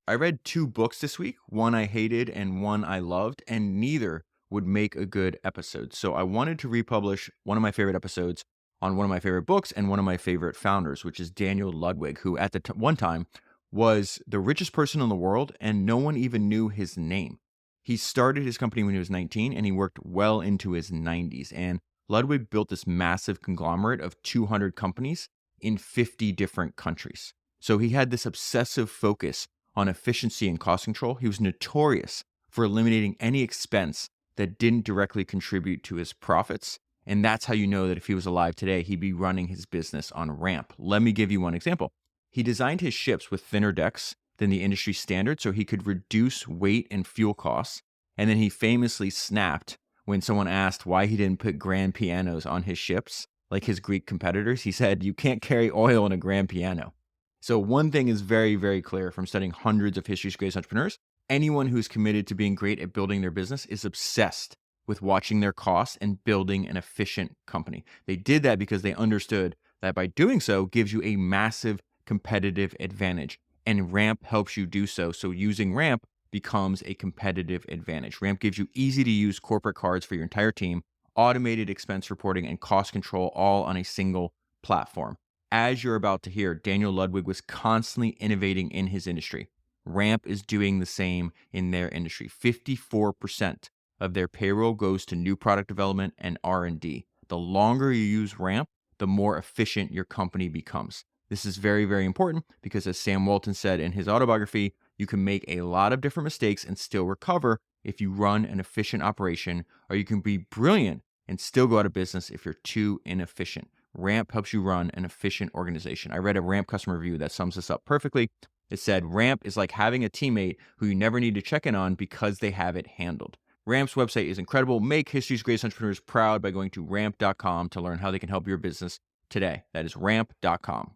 I read two books this week, one I hated and one I loved, and neither would make a good episode. So I wanted to republish one of my favorite episodes on one of my favorite books and one of my favorite founders, which is Daniel Ludwig, who at the one time was the richest person in the world and no one even knew his name. He started his company when he was 19 and he worked well into his 90s. And Ludwig built this massive conglomerate of 200 companies in 50 different countries. So he had this obsessive focus on efficiency and cost control. He was notorious for eliminating any expense that didn't directly contribute to his profits. And that's how you know that if he was alive today, he'd be running his business on ramp. Let me give you one example. He designed his ships with thinner decks than the industry standard so he could reduce weight and fuel costs. And then he famously snapped when someone asked why he didn't put grand pianos on his ships like his Greek competitors. He said, "You can't carry oil in a grand piano." So one thing is very, very clear from studying hundreds of history's greatest entrepreneurs. Anyone who's committed to being great at building their business is obsessed with watching their costs and building an efficient company. They did that because they understood that by doing so gives you a massive competitive advantage. And Ramp helps you do so. So using Ramp becomes a competitive advantage. Ramp gives you easy to use corporate cards for your entire team, automated expense reporting, and cost control all on a single platform. As you're about to hear, Daniel Ludwig was constantly innovating in his industry. Ramp is doing the same in their industry. 54% of their payroll goes to new product development and R&D. The longer you use Ramp, the more efficient your company becomes. This is very, very important because as Sam Walton said in his autobiography, you can make a lot of different mistakes and still recover if you run an efficient operation, or you can be brilliant and still go out of business if you're too inefficient. Ramp helps you run an efficient organization. I read a Ramp customer review that sums this up perfectly. It said, Ramp is like having a teammate who you never need to check in on because they have it handled. Ramp's website is incredible. Make history's greatest entrepreneurs proud by going to ramp.com to learn how they can help your business today. That is ramp.com.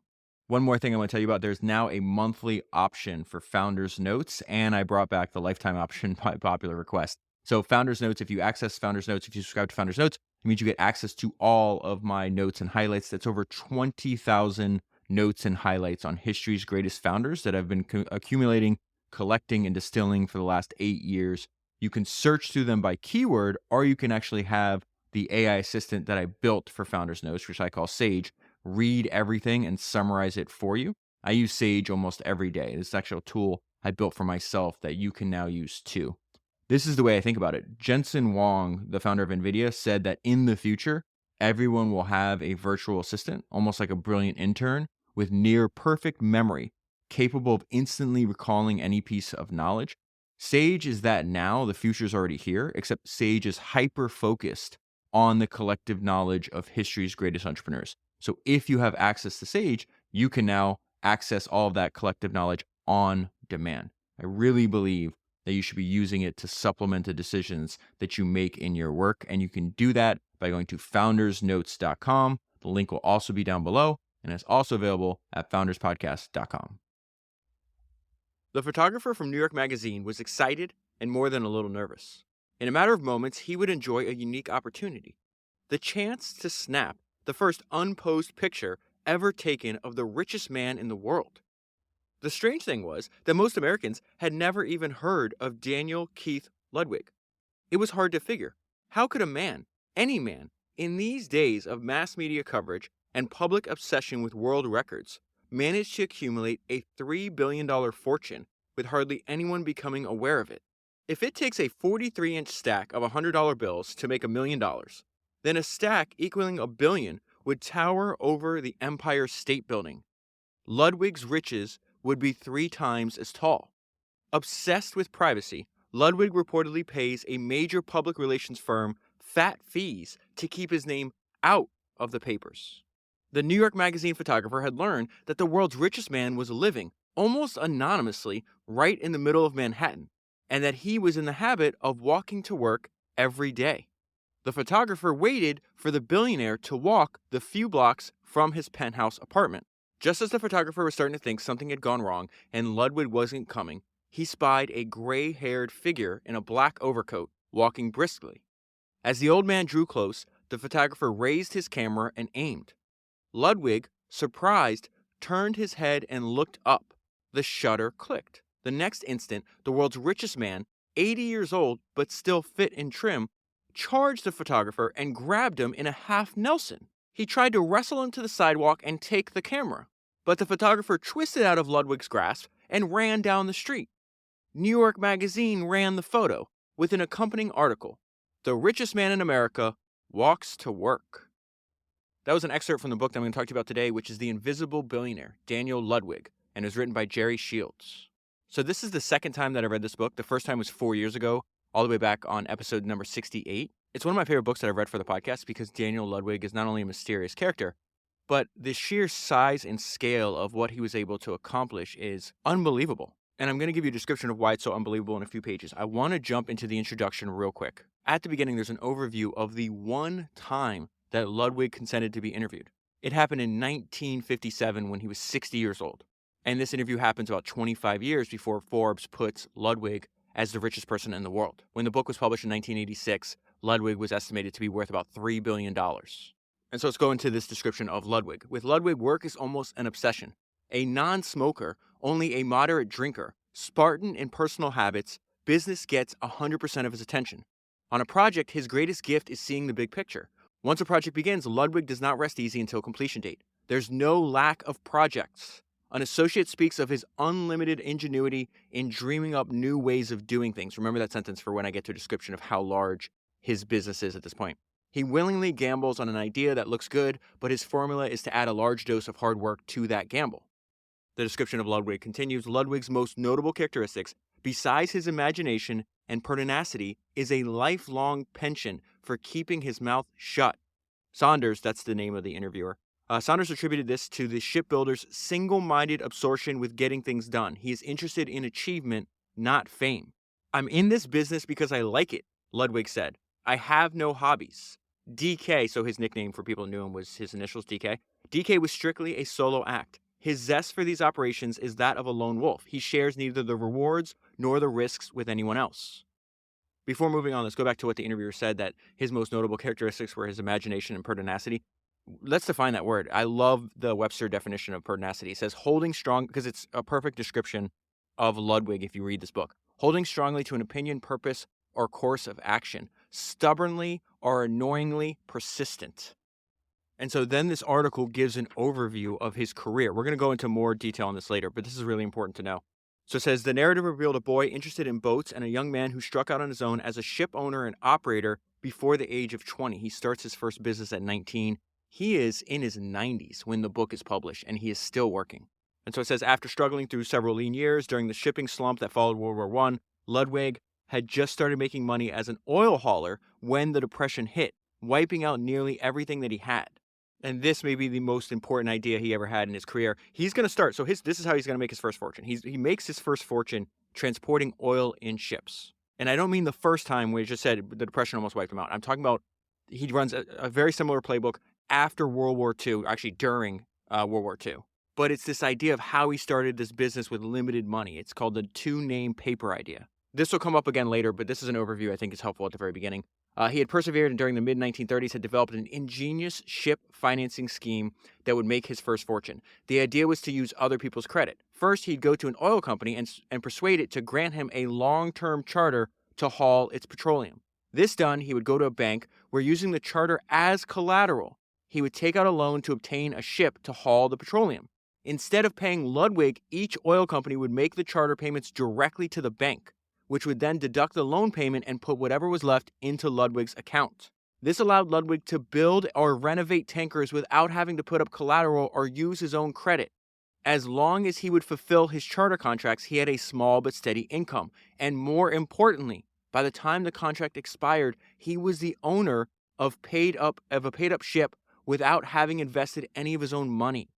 One more thing I want to tell you about, there's now a monthly option for Founders Notes, and I brought back the lifetime option by popular request. So Founders Notes, if you access Founders Notes, if you subscribe to Founders Notes, it means you get access to all of my notes and highlights. That's over 20,000 notes and highlights on history's greatest founders that I've been accumulating, collecting, and distilling for the last 8 years. You can search through them by keyword, or you can actually have the AI assistant that I built for Founders Notes, which I call Sage, read everything and summarize it for you. I use Sage almost every day. This is actually a tool I built for myself that you can now use too. This is the way I think about it. Jensen Huang, the founder of NVIDIA, said that in the future, everyone will have a virtual assistant, almost like a brilliant intern, with near perfect memory, capable of instantly recalling any piece of knowledge. Sage is that now. The future is already here, except Sage is hyper-focused on the collective knowledge of history's greatest entrepreneurs. So if you have access to Sage, you can now access all of that collective knowledge on demand. I really believe that you should be using it to supplement the decisions that you make in your work. And you can do that by going to foundersnotes.com. The link will also be down below, and it's also available at founderspodcast.com. The photographer from New York Magazine was excited and more than a little nervous. In a matter of moments, he would enjoy a unique opportunity: the chance to snap the first unposed picture ever taken of the richest man in the world. The strange thing was that most Americans had never even heard of Daniel Keith Ludwig. It was hard to figure. How could a man, any man, in these days of mass media coverage and public obsession with world records, manage to accumulate a $3 billion fortune with hardly anyone becoming aware of it? If it takes a 43-inch stack of $100 bills to make $1 million, then a stack equaling $1 billion would tower over the Empire State Building. Ludwig's riches would be 3 times as tall. Obsessed with privacy, Ludwig reportedly pays a major public relations firm fat fees to keep his name out of the papers. The New York Magazine photographer had learned that the world's richest man was living, almost anonymously, right in the middle of Manhattan, and that he was in the habit of walking to work every day. The photographer waited for the billionaire to walk the few blocks from his penthouse apartment. Just as the photographer was starting to think something had gone wrong and Ludwig wasn't coming, he spied a gray-haired figure in a black overcoat walking briskly. As the old man drew close, the photographer raised his camera and aimed. Ludwig, surprised, turned his head and looked up. The shutter clicked. The next instant, the world's richest man, 80 years old but still fit and trim, charged the photographer and grabbed him in a half Nelson. He tried to wrestle him to the sidewalk and take the camera, but the photographer twisted out of Ludwig's grasp and ran down the street. New York Magazine ran the photo with an accompanying article: "The richest man in America walks to work." That was an excerpt from the book that I'm going to talk to you about today, which is The Invisible Billionaire, Daniel Ludwig, and it was written by Jerry Shields. So this is the second time that I read this book. The first time was 4 years ago, all the way back on episode number 68. It's one of my favorite books that I've read for the podcast because Daniel Ludwig is not only a mysterious character, but the sheer size and scale of what he was able to accomplish is unbelievable. And I'm going to give you a description of why it's so unbelievable in a few pages. I want to jump into the introduction real quick. At the beginning, there's an overview of the one time that Ludwig consented to be interviewed. It happened in 1957 when he was 60 years old. And this interview happens about 25 years before Forbes puts Ludwig as the richest person in the world. When the book was published in 1986, Ludwig was estimated to be worth about $3 billion. And so let's go into this description of Ludwig. With Ludwig, work is almost an obsession. A non-smoker, only a moderate drinker, Spartan in personal habits, business gets 100% of his attention. On a project, his greatest gift is seeing the big picture. Once a project begins, Ludwig does not rest easy until completion date. There's no lack of projects. An associate speaks of his unlimited ingenuity in dreaming up new ways of doing things. Remember that sentence for when I get to a description of how large his business is at this point. He willingly gambles on an idea that looks good, but his formula is to add a large dose of hard work to that gamble. The description of Ludwig continues. Ludwig's most notable characteristics, besides his imagination and pertinacity, is a lifelong penchant for keeping his mouth shut. Saunders, that's the name of the interviewer, Saunders attributed this to the shipbuilder's single-minded absorption with getting things done. He is interested in achievement, not fame. "I'm in this business because I like it," Ludwig said. "I have no hobbies." DK, so his nickname for people who knew him was his initials, DK. DK was strictly a solo act. His zest for these operations is that of a lone wolf. He shares neither the rewards nor the risks with anyone else. Before moving on, let's go back to what the interviewer said, that his most notable characteristics were his imagination and pertinacity. Let's define that word. I love the Webster definition of pertinacity. It says holding strong, because it's a perfect description of Ludwig if you read this book. Holding strongly to an opinion, purpose, or course of action. Stubbornly or annoyingly persistent. And so then this article gives an overview of his career. We're going to go into more detail on this later, but this is really important to know. So it says, the narrative revealed a boy interested in boats and a young man who struck out on his own as a ship owner and operator before the age of 20. He starts his first business at 19. He is in his 90s when the book is published, and he is still working. And so it says, after struggling through several lean years during the shipping slump that followed World War I, Ludwig had just started making money as an oil hauler when the Depression hit, wiping out nearly everything that he had. And this may be the most important idea he ever had in his career. He's going to start. So this is how he's going to make his first fortune. He makes his first fortune transporting oil in ships. And I don't mean the first time where he just said the Depression almost wiped him out. I'm talking about he runs a very similar playbook after World War II, actually during World War II. But it's this idea of how he started this business with limited money. It's called the two-name paper idea. This will come up again later, but this is an overview I think is helpful at the very beginning. He had persevered and during the mid-1930s had developed an ingenious ship financing scheme that would make his first fortune. The idea was to use other people's credit. First, he'd go to an oil company and persuade it to grant him a long-term charter to haul its petroleum. This done, he would go to a bank where, using the charter as collateral, he would take out a loan to obtain a ship to haul the petroleum. Instead of paying Ludwig, each oil company would make the charter payments directly to the bank, which would then deduct the loan payment and put whatever was left into Ludwig's account. This allowed Ludwig to build or renovate tankers without having to put up collateral or use his own credit. As long as he would fulfill his charter contracts, he had a small but steady income. And more importantly, by the time the contract expired, he was the owner of a paid-up ship without having invested any of his own money.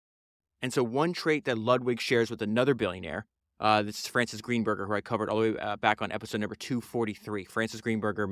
And so one trait that Ludwig shares with another billionaire, this is Francis Greenberger, who I covered all the way back on episode number 243. Francis Greenberger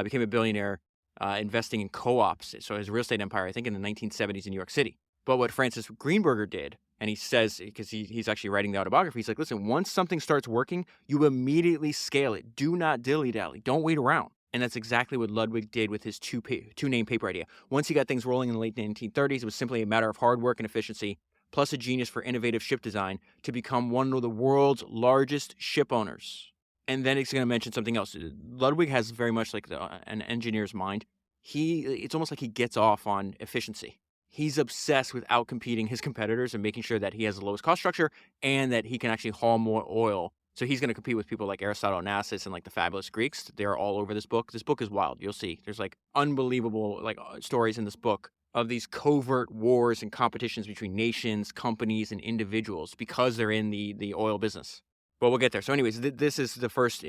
became a billionaire investing in co-ops, so his real estate empire, I think in the 1970s in New York City. But what Francis Greenberger did, and he says, because he's actually writing the autobiography, he's like, listen, once something starts working, you immediately scale it. Do not dilly-dally. Don't wait around. And that's exactly what Ludwig did with his two-name paper idea. Once he got things rolling in the late 1930s, it was simply a matter of hard work and efficiency. plus a genius for innovative ship design, to become one of the world's largest ship owners. And then it's going to mention something else. Ludwig has very much like an engineer's mind. It's almost like he gets off on efficiency. He's obsessed with outcompeting his competitors and making sure that he has the lowest cost structure and that he can actually haul more oil. So he's going to compete with people like Aristotle, Onassis, and like the fabulous Greeks. They're all over this book. This book is wild. You'll see. There's like unbelievable like stories in this book of these covert wars and competitions between nations, companies, and individuals because they're in the oil business. But we'll get there. So anyways, this is the first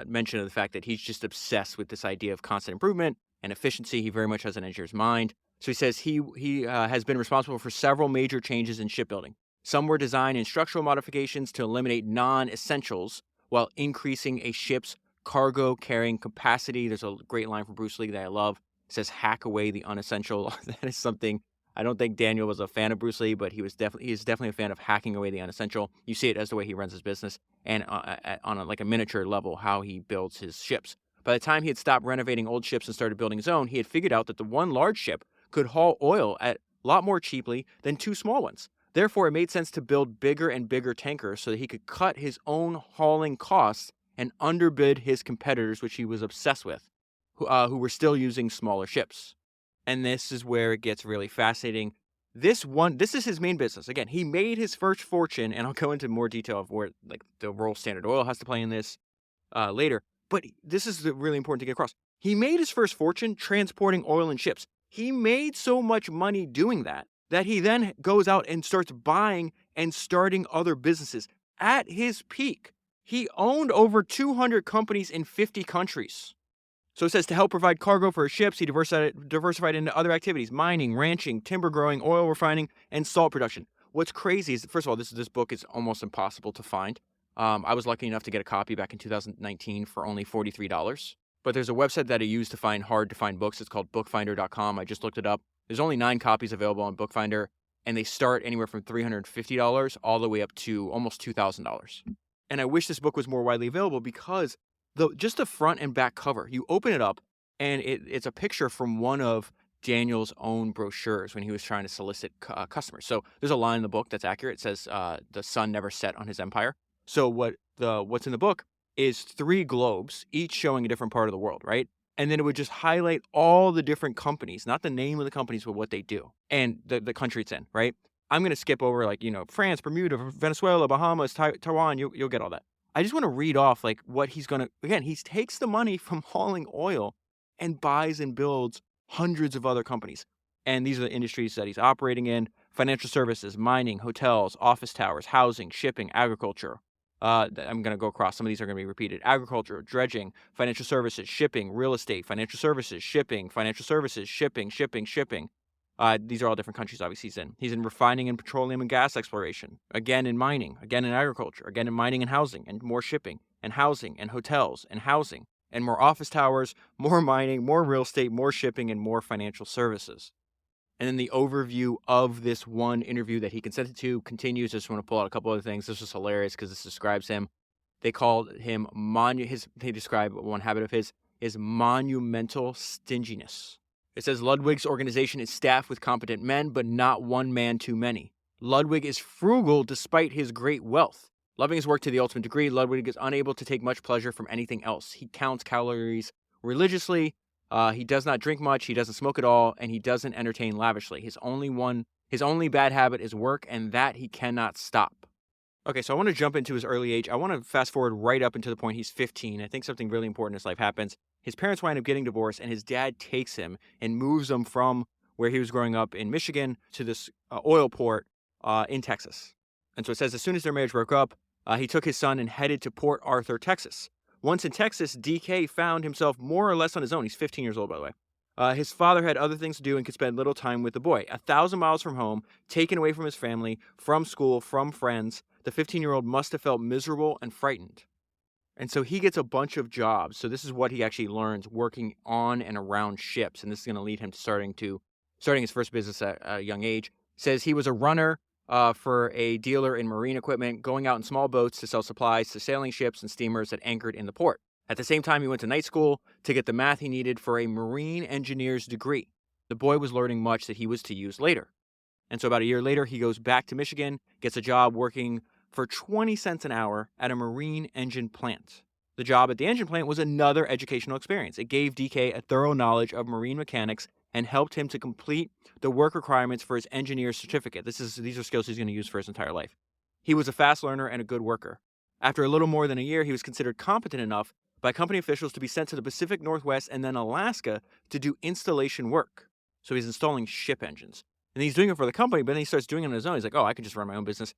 mention of the fact that he's just obsessed with this idea of constant improvement and efficiency. He very much has an engineer's mind. So he says he has been responsible for several major changes in shipbuilding. Some were design and structural modifications to eliminate non-essentials while increasing a ship's cargo carrying capacity. There's a great line from Bruce Lee that I love. It says, hack away the unessential. That is something, I don't think Daniel was a fan of Bruce Lee, but he is definitely a fan of hacking away the unessential. You see it as the way he runs his business and on a miniature level, how he builds his ships. By the time he had stopped renovating old ships and started building his own, he had figured out that the one large ship could haul oil at a lot more cheaply than two small ones. Therefore, it made sense to build bigger and bigger tankers so that he could cut his own hauling costs and underbid his competitors, which he was obsessed with, who were still using smaller ships. And this is where it gets really fascinating. This is his main business. Again, he made his first fortune, and I'll go into more detail of where like the role Standard Oil has to play in this later. But this is really important to get across. He made his first fortune transporting oil in ships. He made so much money doing that he then goes out and starts buying and starting other businesses. At his peak, he owned over 200 companies in 50 countries. So it says to help provide cargo for his ships, he diversified into other activities: mining, ranching, timber growing, oil refining, and salt production. What's crazy is, first of all, this book is almost impossible to find. I was lucky enough to get a copy back in 2019 for only $43. But there's a website that I use to find hard-to-find books. It's called bookfinder.com. I just looked it up. There's only 9 copies available on Bookfinder, and they start anywhere from $350 all the way up to almost $2,000. And I wish this book was more widely available because just the front and back cover, you open it up, and it's a picture from one of Daniel's own brochures when he was trying to solicit customers. So there's a line in the book that's accurate. It says the sun never set on his empire. So what's in the book is 3 globes, each showing a different part of the world, right? And then it would just highlight all the different companies, not the name of the companies, but what they do and the country it's in, right? I'm going to skip over France, Bermuda, Venezuela, Bahamas, Taiwan. You'll get all that. I just want to read off like what he's going to, again, he takes the money from hauling oil and buys and builds hundreds of other companies. And these are the industries that he's operating in: financial services, mining, hotels, office towers, housing, shipping, agriculture. I'm going to go across. Some of these are going to be repeated: agriculture, dredging, financial services, shipping, real estate, financial services, shipping, financial services, shipping. These are all different countries, obviously, he's in. He's in refining and petroleum and gas exploration, again in mining, again in agriculture, again in mining and housing, and more shipping, and housing, and hotels, and housing, and more office towers, more mining, more real estate, more shipping, and more financial services. And then the overview of this one interview that he consented to continues. I just want to pull out a couple other things. This was hilarious because this describes him. They called him they describe one habit of his is monumental stinginess. It says Ludwig's organization is staffed with competent men, but not one man too many. Ludwig is frugal despite his great wealth. Loving his work to the ultimate degree, Ludwig is unable to take much pleasure from anything else. He counts calories religiously. He does not drink much. He doesn't smoke at all, and he doesn't entertain lavishly. His only bad habit is work, and that he cannot stop. Okay, so I want to jump into his early age. I want to fast forward right up into the point he's 15. I think something really important in his life happens. His parents wind up getting divorced, and his dad takes him and moves him from where he was growing up in Michigan to this oil port in Texas. And so it says as soon as their marriage broke up, he took his son and headed to Port Arthur, Texas. Once in Texas, DK found himself more or less on his own. He's 15 years old, by the way. His father had other things to do and could spend little time with the boy. 1,000 miles from home, taken away from his family, from school, from friends, the 15-year-old must have felt miserable and frightened. And so he gets a bunch of jobs. So this is what he actually learns working on and around ships. And this is going to lead him to starting his first business at a young age. Says he was a runner for a dealer in marine equipment, going out in small boats to sell supplies to sailing ships and steamers that anchored in the port. At the same time, he went to night school to get the math he needed for a marine engineer's degree. The boy was learning much that he was to use later. And so about a year later, he goes back to Michigan, gets a job working for 20 cents an hour at a marine engine plant. The job at the engine plant was another educational experience. It gave DK a thorough knowledge of marine mechanics and helped him to complete the work requirements for his engineer's certificate. These are skills he's going to use for his entire life. He was a fast learner and a good worker. After a little more than a year, he was considered competent enough by company officials to be sent to the Pacific Northwest and then Alaska to do installation work. So he's installing ship engines. And he's doing it for the company, but then he starts doing it on his own. He's like, oh, I can just run my own business.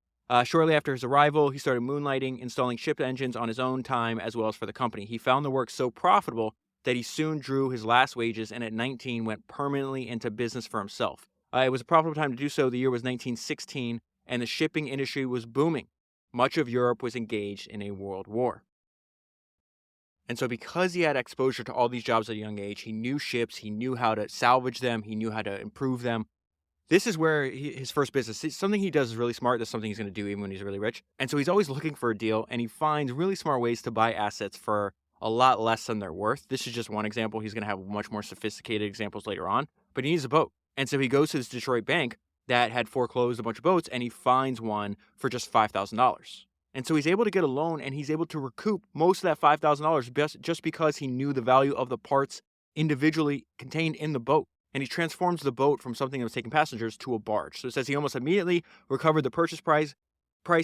Shortly after his arrival, he started moonlighting, installing ship engines on his own time as well as for the company. He found the work so profitable that he soon drew his last wages and at 19 went permanently into business for himself. It was a profitable time to do so. The year was 1916, and the shipping industry was booming. Much of Europe was engaged in a world war. And so because he had exposure to all these jobs at a young age, he knew ships, he knew how to salvage them, he knew how to improve them. This is where his first business, something he does is really smart. That's something he's going to do even when he's really rich. And so he's always looking for a deal, and he finds really smart ways to buy assets for a lot less than they're worth. This is just one example. He's going to have much more sophisticated examples later on, but he needs a boat. And so he goes to this Detroit bank that had foreclosed a bunch of boats, and he finds one for just $5,000. And so he's able to get a loan, and he's able to recoup most of that $5,000 just because he knew the value of the parts individually contained in the boat. And he transforms the boat from something that was taking passengers to a barge. So it says he almost immediately recovered the purchase price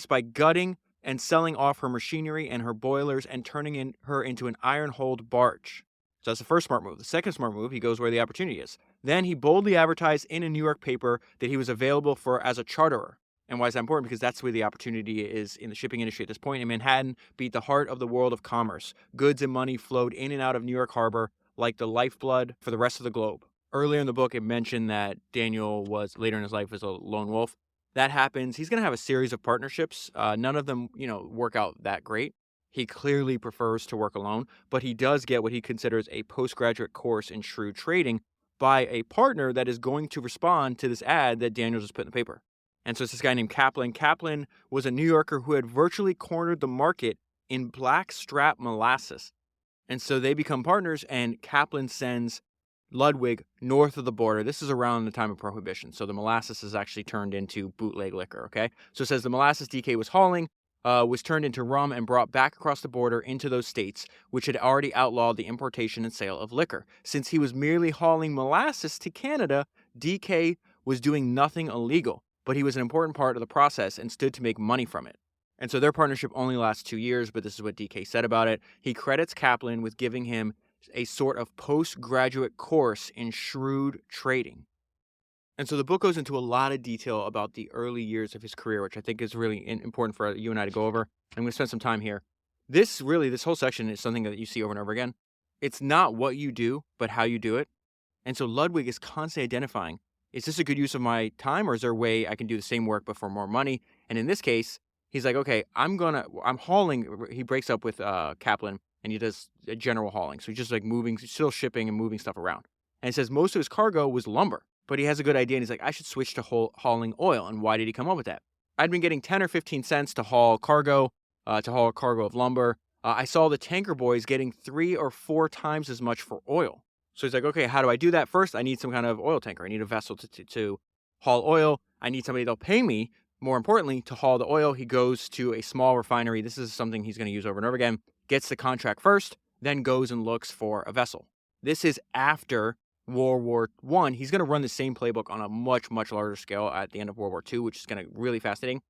by gutting and selling off her machinery and her boilers and turning her into an iron-hulled barge. So that's the first smart move. The second smart move, he goes where the opportunity is. Then he boldly advertised in a New York paper that he was available as a charterer. And why is that important? Because that's where the opportunity is in the shipping industry at this point. And Manhattan beat the heart of the world of commerce. Goods and money flowed in and out of New York Harbor like the lifeblood for the rest of the globe. Earlier in the book, it mentioned that Daniel was, later in his life, as a lone wolf. That happens. He's going to have a series of partnerships. None of them, work out that great. He clearly prefers to work alone, but he does get what he considers a postgraduate course in shrewd trading by a partner that is going to respond to this ad that Daniel just put in the paper. And so it's this guy named Kaplan. Kaplan was a New Yorker who had virtually cornered the market in blackstrap molasses. And so they become partners, and Kaplan sends Ludwig north of the border. This is around the time of Prohibition. So the molasses is actually turned into bootleg liquor, okay? So it says the molasses DK was hauling was turned into rum and brought back across the border into those states, which had already outlawed the importation and sale of liquor. Since he was merely hauling molasses to Canada, DK was doing nothing illegal, but he was an important part of the process and stood to make money from it. And so their partnership only lasts 2 years, but this is what DK said about it. He credits Kaplan with giving him a sort of postgraduate course in shrewd trading. And so the book goes into a lot of detail about the early years of his career, which I think is really important for you and I to go over. I'm going to spend some time here. This whole section is something that you see over and over again. It's not what you do, but how you do it. And so Ludwig is constantly identifying, is this a good use of my time, or is there a way I can do the same work but for more money? And in this case, he's like, okay, I'm hauling. He breaks up with Kaplan, and he does a general hauling. So he's just like still shipping and moving stuff around. And he says most of his cargo was lumber, but he has a good idea, and he's like, I should switch to hauling oil. And why did he come up with that? I'd been getting 10 or 15 cents to haul cargo, a cargo of lumber. I saw the tanker boys getting 3 or 4 times as much for oil. So he's like, okay, how do I do that? First, I need some kind of oil tanker. I need a vessel to haul oil. I need somebody that'll pay me, more importantly, to haul the oil. He goes to a small refinery. This is something he's going to use over and over again. Gets the contract first, then goes and looks for a vessel. This is after World War I. He's going to run the same playbook on a much, much larger scale at the end of World War II, which is going to be really fascinating.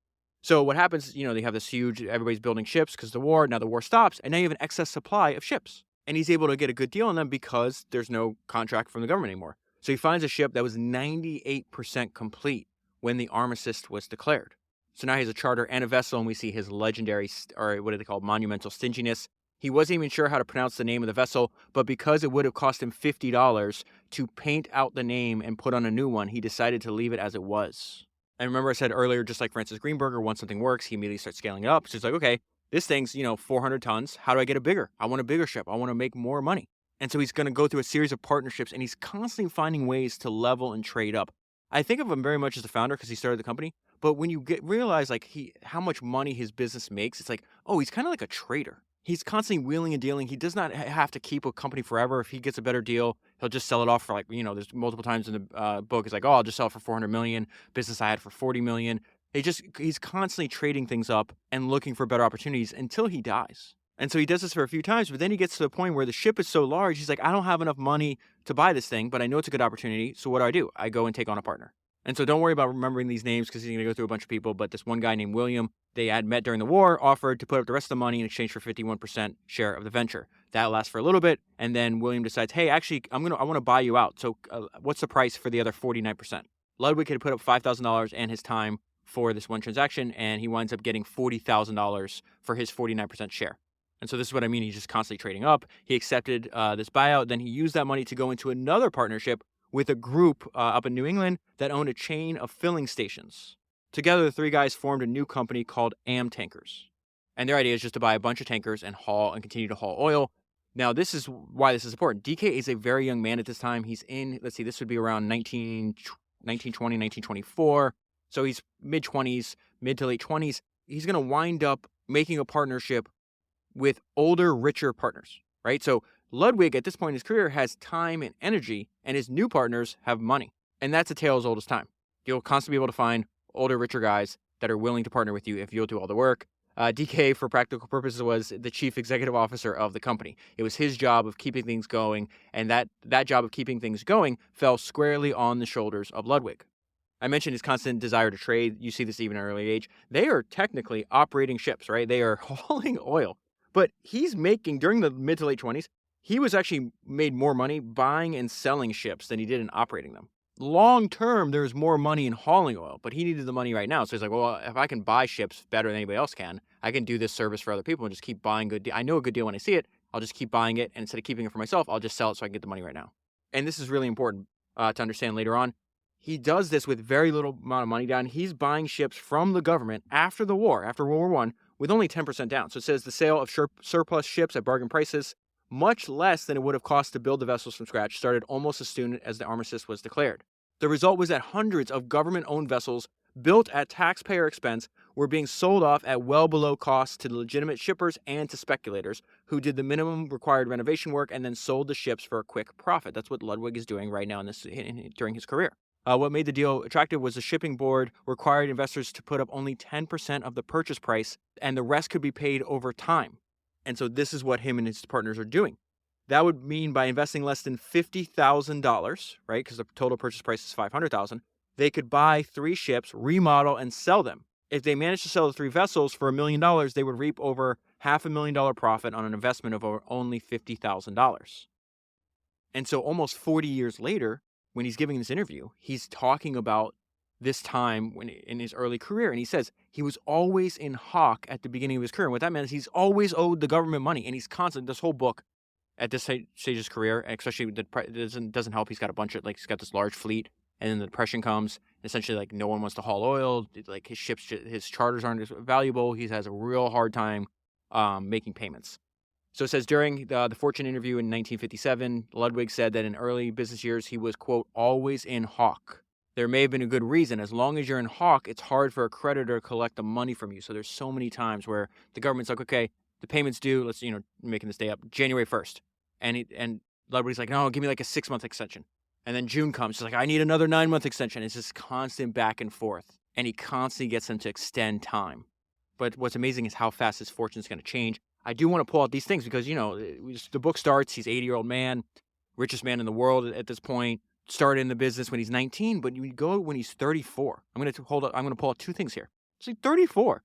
So what happens, they have this huge, everybody's building ships because of the war. Now the war stops, and now you have an excess supply of ships. And he's able to get a good deal on them because there's no contract from the government anymore. So he finds a ship that was 98% complete when the armistice was declared. So now he has a charter and a vessel, and we see his legendary, or what do they call, monumental stinginess. He wasn't even sure how to pronounce the name of the vessel, but because it would have cost him $50 to paint out the name and put on a new one, he decided to leave it as it was. And remember I said earlier, just like Francis Greenberger, once something works, he immediately starts scaling it up. So he's like, okay, this thing's, 400 tons. How do I get it bigger? I want a bigger ship. I want to make more money. And so he's going to go through a series of partnerships, and he's constantly finding ways to level and trade up. I think of him very much as the founder because he started the company. But when you realize how much money his business makes, it's like, oh, he's kind of like a trader. He's constantly wheeling and dealing. He does not have to keep a company forever. If he gets a better deal, he'll just sell it off for there's multiple times in the book. It's like, oh, I'll just sell it for 400 million. Business I had for 40 million. He's constantly trading things up and looking for better opportunities until he dies. And so he does this for a few times, but then he gets to the point where the ship is so large, he's like, I don't have enough money to buy this thing, but I know it's a good opportunity. So what do? I go and take on a partner. And so don't worry about remembering these names because he's going to go through a bunch of people. But this one guy named William, they had met during the war, offered to put up the rest of the money in exchange for 51% share of the venture. That lasts for a little bit. And then William decides, hey, actually, I want to buy you out. So what's the price for the other 49%? Ludwig had put up $5,000 and his time for this one transaction, and he winds up getting $40,000 for his 49% share. And so this is what I mean. He's just constantly trading up. He accepted this buyout. Then he used that money to go into another partnership with a group up in New England that owned a chain of filling stations. Together, the three guys formed a new company called Tankers. And their idea is just to buy a bunch of tankers and continue to haul oil. Now, this is why this is important. DK is a very young man at this time. He's in, this would be around 1920, 1924. So he's mid-20s, mid to late 20s. He's going to wind up making a partnership with older, richer partners, right? So Ludwig, at this point in his career, has time and energy, and his new partners have money. And that's a tale as old as time. You'll constantly be able to find older, richer guys that are willing to partner with you if you'll do all the work. DK, for practical purposes, was the chief executive officer of the company. It was his job of keeping things going, and that job of keeping things going fell squarely on the shoulders of Ludwig. I mentioned his constant desire to trade. You see this even at an early age. They are technically operating ships, right? They are hauling oil. But he's making, during the mid to late 20s, he was actually made more money buying and selling ships than he did in operating them. Long term, there's more money in hauling oil, but he needed the money right now. So he's like, well, if I can buy ships better than anybody else can, I can do this service for other people and just keep buying good. I know a good deal when I see it. I'll just keep buying it. And instead of keeping it for myself, I'll just sell it so I can get the money right now. And this is really important to understand later on. He does this with very little amount of money down. He's buying ships from the government after the war, after World War I, with only 10% down. So it says the sale of surplus ships at bargain prices, much less than it would have cost to build the vessels from scratch, started almost as soon as the armistice was declared. The result was that hundreds of government-owned vessels built at taxpayer expense were being sold off at well below cost to legitimate shippers and to speculators who did the minimum required renovation work and then sold the ships for a quick profit. That's what Ludwig is doing right now during his career. What made the deal attractive was the shipping board required investors to put up only 10% of the purchase price, and the rest could be paid over time. And so this is what him and his partners are doing. That would mean by investing less than $50,000, right, because the total purchase price is $500,000, they could buy 3 ships, remodel, and sell them. If they managed to sell the 3 vessels for $1 million, they would reap over $500,000 profit on an investment of only $50,000. And so almost 40 years later, when he's giving this interview, he's talking about this time in his early career. And he says he was always in hock at the beginning of his career. And what that meant is he's always owed the government money. And he's constantly, this whole book at this stage of his career, especially doesn't help. He's got a bunch of, he's got this large fleet. And then the Depression comes. Essentially, no one wants to haul oil. His ships, his charters aren't as valuable. He has a real hard time making payments. So it says during the Fortune interview in 1957, Ludwig said that in early business years, he was, quote, always in hock. There may have been a good reason. As long as you're in hock, it's hard for a creditor to collect the money from you. So there's so many times where the government's like, okay, the payment's due. Let's, making this day up, January 1st. And Ludwig's like, no, give me like a 6-month extension. And then June comes. He's like, I need another 9-month extension. It's just constant back and forth. And he constantly gets them to extend time. But what's amazing is how fast his fortune's going to change. I do want to pull out these things because, the book starts, he's an 80-year-old man, richest man in the world at this point, started in the business when he's 19, but you go when he's 34. I'm going to pull out 2 things here. He's 34.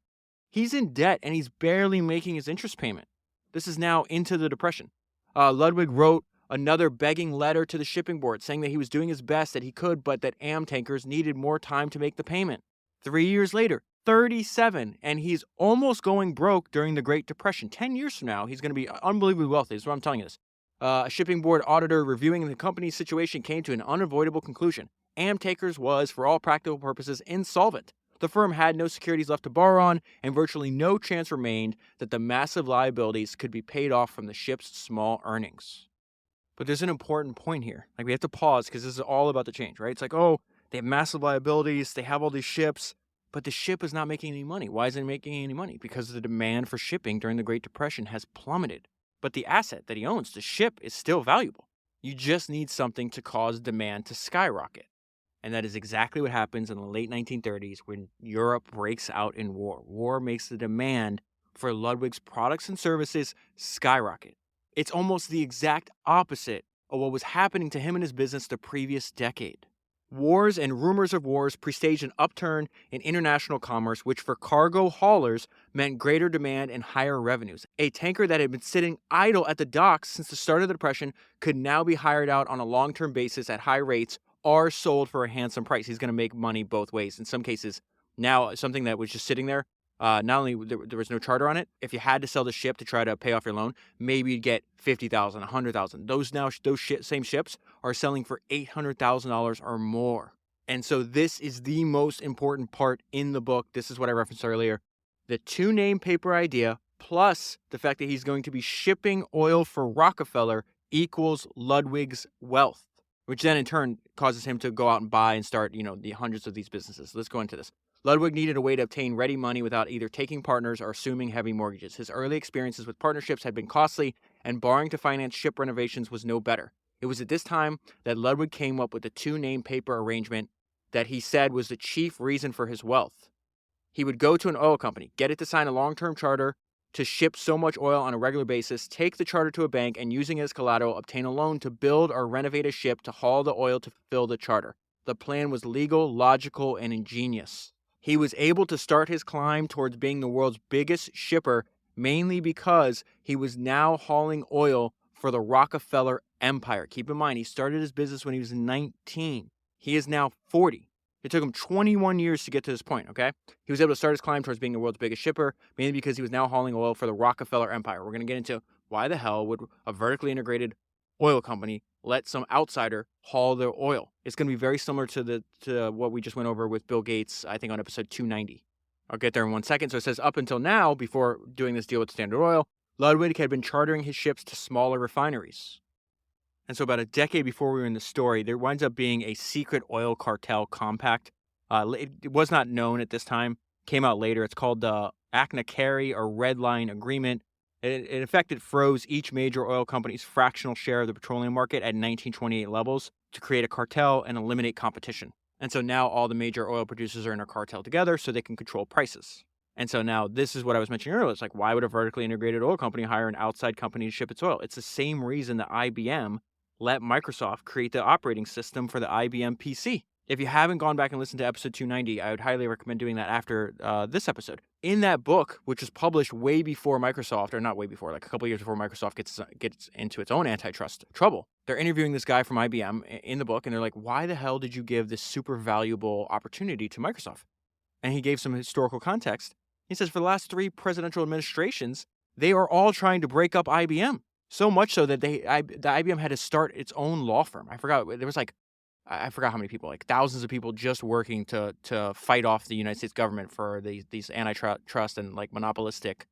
He's in debt and he's barely making his interest payment. This is now into the Depression. Ludwig wrote another begging letter to the shipping board saying that he was doing his best that he could, but that Tankers needed more time to make the payment. 3 years later, 37, and he's almost going broke during the Great Depression. 10 years from now, he's going to be unbelievably wealthy. That's what I'm telling you this. A shipping board auditor reviewing the company's situation came to an unavoidable conclusion. Tankers was, for all practical purposes, insolvent. The firm had no securities left to borrow on, and virtually no chance remained that the massive liabilities could be paid off from the ship's small earnings. But there's an important point here. We have to pause because this is all about the change, right? It's like, oh, they have massive liabilities. They have all these ships. but the ship is not making any money. Why isn't it making any money? Because the demand for shipping during the Great Depression has plummeted. But the asset that he owns, the ship, is still valuable. You just need something to cause demand to skyrocket. And that is exactly what happens in the late 1930s when Europe breaks out in war. War makes the demand for Ludwig's products and services skyrocket. It's almost the exact opposite of what was happening to him and his business the previous decade. Wars and rumors of wars presaged an upturn in international commerce, which for cargo haulers meant greater demand and higher revenues. A tanker that had been sitting idle at the docks since the start of the Depression could now be hired out on a long-term basis at high rates or sold for a handsome price. He's going to make money both ways. In some cases, now something that was just sitting there, not only there was no charter on it, if you had to sell the ship to try to pay off your loan, maybe you'd get $50,000, $100,000. Those same ships are selling for $800,000 or more. And so this is the most important part in the book. This is what I referenced earlier. The two-name paper idea plus the fact that he's going to be shipping oil for Rockefeller equals Ludwig's wealth, which then in turn causes him to go out and buy and start, the hundreds of these businesses. Let's go into this. Ludwig needed a way to obtain ready money without either taking partners or assuming heavy mortgages. His early experiences with partnerships had been costly, and borrowing to finance ship renovations was no better. It was at this time that Ludwig came up with the two-name paper arrangement that he said was the chief reason for his wealth. He would go to an oil company, get it to sign a long-term charter to ship so much oil on a regular basis, take the charter to a bank, and using it as collateral, obtain a loan to build or renovate a ship to haul the oil to fulfill the charter. The plan was legal, logical, and ingenious. He was able to start his climb towards being the world's biggest shipper mainly because he was now hauling oil for the Rockefeller Empire. Keep in mind, he started his business when he was 19. He is now 40. It took him 21 years to get to this point, okay? He was able to start his climb towards being the world's biggest shipper, mainly because he was now hauling oil for the Rockefeller Empire. We're going to get into why the hell would a vertically integrated oil company let some outsider haul their oil. It's going to be very similar to what we just went over with Bill Gates, I think on episode 290. I'll get there in 1 second. So it says, up until now, before doing this deal with Standard Oil, Ludwig had been chartering his ships to smaller refineries. And so about a decade before we were in the story, there winds up being a secret oil cartel compact. It was not known at this time, came out later. It's called the Acna-Carey or Red Line Agreement. In effect, it froze each major oil company's fractional share of the petroleum market at 1928 levels to create a cartel and eliminate competition. And so now all the major oil producers are in a cartel together so they can control prices. And so now this is what I was mentioning earlier. It's like, why would a vertically integrated oil company hire an outside company to ship its oil? It's the same reason that IBM let Microsoft create the operating system for the IBM PC. If you haven't gone back and listened to episode 290, I would highly recommend doing that after this episode. In that book, which was published way before Microsoft, or not way before, like a couple years before Microsoft gets into its own antitrust trouble, they're interviewing this guy from IBM in the book, and they're like, why the hell did you give this super valuable opportunity to Microsoft? And he gave some historical context. He says, for the last 3 presidential administrations, they are all trying to break up IBM. So much so that the IBM had to start its own law firm. I forgot how many people, like thousands of people just working to fight off the United States government for these antitrust and like monopolistic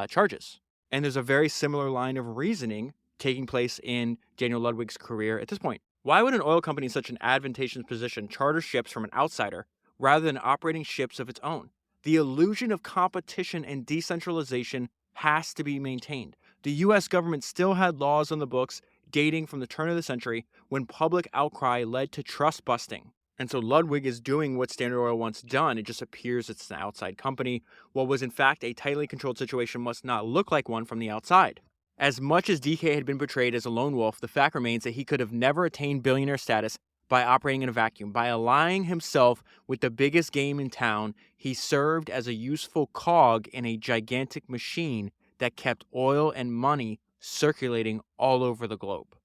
charges. And there's a very similar line of reasoning taking place in Daniel Ludwig's career at this point. Why would an oil company in such an advantageous position charter ships from an outsider rather than operating ships of its own? The illusion of competition and decentralization has to be maintained. The U.S. government still had laws on the books dating from the turn of the century when public outcry led to trust busting. And so Ludwig is doing what Standard Oil once done. It just appears it's an outside company. What was in fact a tightly controlled situation must not look like one from the outside. As much as DK had been portrayed as a lone wolf, the fact remains that he could have never attained billionaire status by operating in a vacuum. By aligning himself with the biggest game in town, he served as a useful cog in a gigantic machine that kept oil and money circulating all over the globe.